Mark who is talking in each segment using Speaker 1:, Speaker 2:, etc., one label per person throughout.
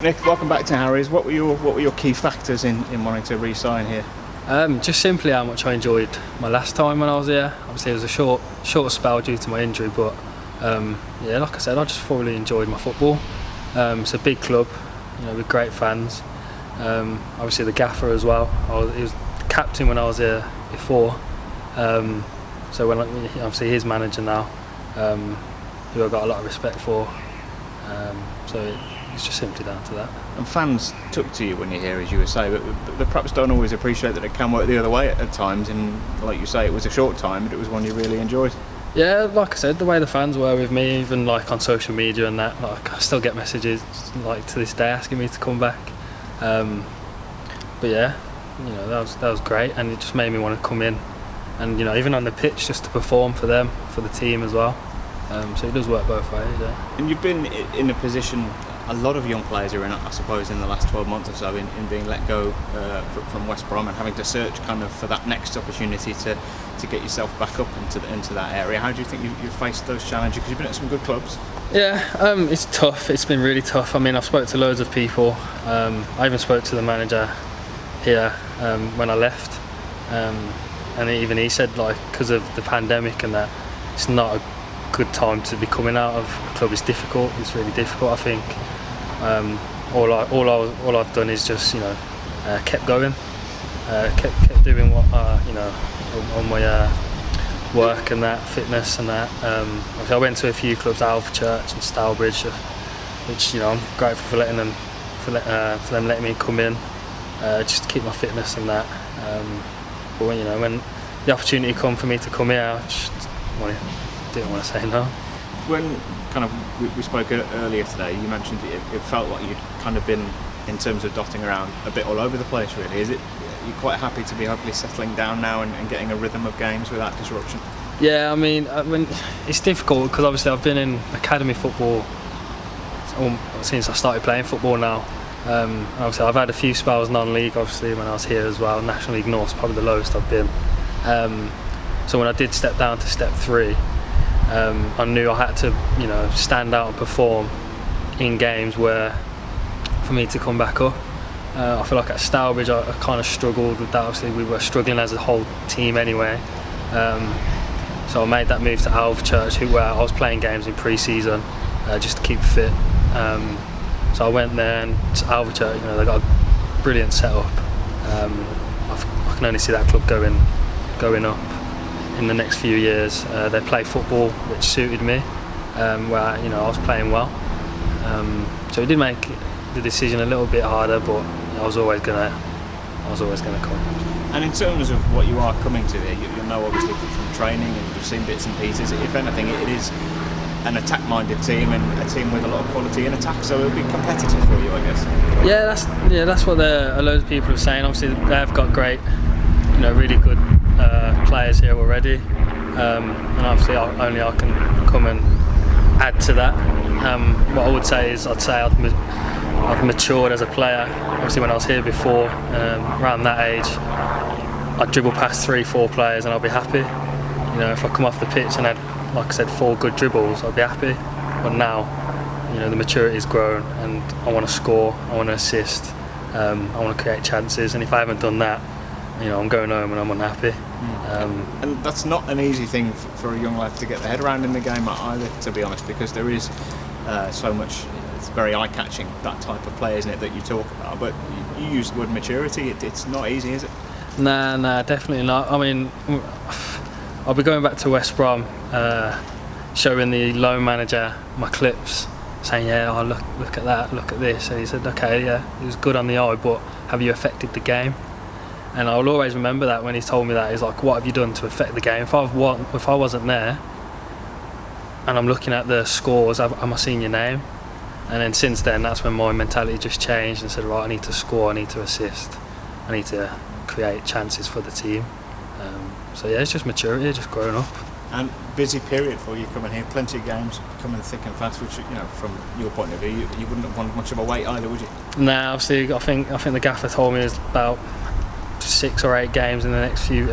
Speaker 1: Nick, welcome back to Harriers. What were your key factors in wanting to re-sign here?
Speaker 2: Just simply how much I enjoyed my last time when I was here. Obviously it was a short spell due to my injury, but yeah, like I said, I just thoroughly enjoyed my football. It's a big club, with great fans. Obviously the gaffer as well. He was captain when I was here before. So when obviously his manager now, who I got a lot of respect for. So it's just simply down to that.
Speaker 1: And fans took to you when you're here, as you were saying, but they perhaps don't always appreciate that it can work the other way at times. And like you say, it was a short time, but it was one you really enjoyed. Yeah,
Speaker 2: like I said, the way the fans were with me, even like on social media and that, like I still get messages like to this day asking me to come back. But yeah, that was great, and it just made me want to come in, and even on the pitch just to perform for them, for the team as well. So it does work both ways. Yeah.
Speaker 1: And you've been in a position a lot of young players are in, I suppose, in the last 12 months or so, in being let go from West Brom and having to search kind of for that next opportunity to get yourself back up into that area. How do you think you've faced those challenges? Because you've been at some good clubs.
Speaker 2: Yeah, it's tough. It's been really tough. I mean, I've spoke to loads of people. I even spoke to the manager here when I left, and even he said, like, because of the pandemic and that, it's not a good time to be coming out of a club. It's difficult. It's really difficult, I think. All I've done is just kept going, kept doing what on my work and that, fitness and that. I went to a few clubs, Alvechurch and Stourbridge, which I'm grateful for them letting me come in, just to keep my fitness and that. But when the opportunity come for me to come here, I just didn't want to say no.
Speaker 1: When we spoke earlier today, you mentioned it felt like you'd kind of been, in terms of dotting around, a bit all over the place really. Is it, you're quite happy to be hopefully settling down now and getting a rhythm of games without disruption?
Speaker 2: Yeah, I mean it's difficult because obviously I've been in academy football since I started playing football now. Obviously I've had a few spells non-league, obviously, when I was here as well. National League North's probably the lowest I've been. So when I did step down to step 3, I knew I had to, stand out and perform in games where, for me to come back up. I feel like at Stourbridge I kind of struggled with that. Obviously we were struggling as a whole team anyway. So I made that move to Alvechurch, where I was playing games in pre-season just to keep fit. So I went there, and to Alvechurch, they got a brilliant setup. I can only see that club going up in the next few years. They play football, which suited me, where I was playing well. So it did make the decision a little bit harder, but I was always gonna come.
Speaker 1: And in terms of what you are coming to here, you'll know obviously from training, and you've seen bits and pieces. If anything, it is an attack-minded team, and a team with a lot of quality in attack, so it'll be competitive for you, I guess.
Speaker 2: Yeah, that's what a load of people are saying. Obviously they've got great, really good players here already, and obviously I can come and add to that. What I would say is I've matured as a player. Obviously when I was here before, around that age, I'd dribble past 3-4 players and I'll be happy. If I come off the pitch and had, like I said, 4 good dribbles, I'd be happy. But now, the maturity's grown, and I want to score, I want to assist, I want to create chances, and if I haven't done that, I'm going home and I'm unhappy.
Speaker 1: And that's not an easy thing for a young lad to get their head around in the game either, to be honest, because there is so much. It's very eye-catching, that type of play, isn't it, that you talk about? But you use the word maturity. It's not easy, is it?
Speaker 2: Nah, definitely not. I mean, I'll be going back to West Brom, showing the loan manager my clips, saying, yeah, look at that, look at this. And he said, okay, yeah, it was good on the eye, but have you affected the game? And I'll always remember that when he's told me that. He's like, what have you done to affect the game? If I wasn't there and I'm looking at the scores, am I seeing your name? And then since then, that's when my mentality just changed and said, right, I need to score, I need to assist, I need to create chances for the team. So yeah, it's just maturity, just growing up.
Speaker 1: And busy period for you coming here, plenty of games coming thick and fast, which, from your point of view, you wouldn't have wanted much of a wait either, would you?
Speaker 2: Nah, obviously, I think the gaffer told me there's about 6 or 8 games in the next few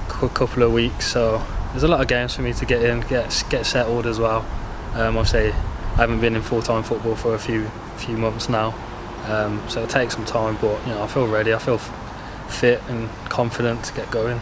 Speaker 2: couple of weeks, so there's a lot of games for me to get in, get settled as well. Obviously I haven't been in full-time football for a few few months now, so it'll take some time. But I feel ready. I feel fit and confident to get going.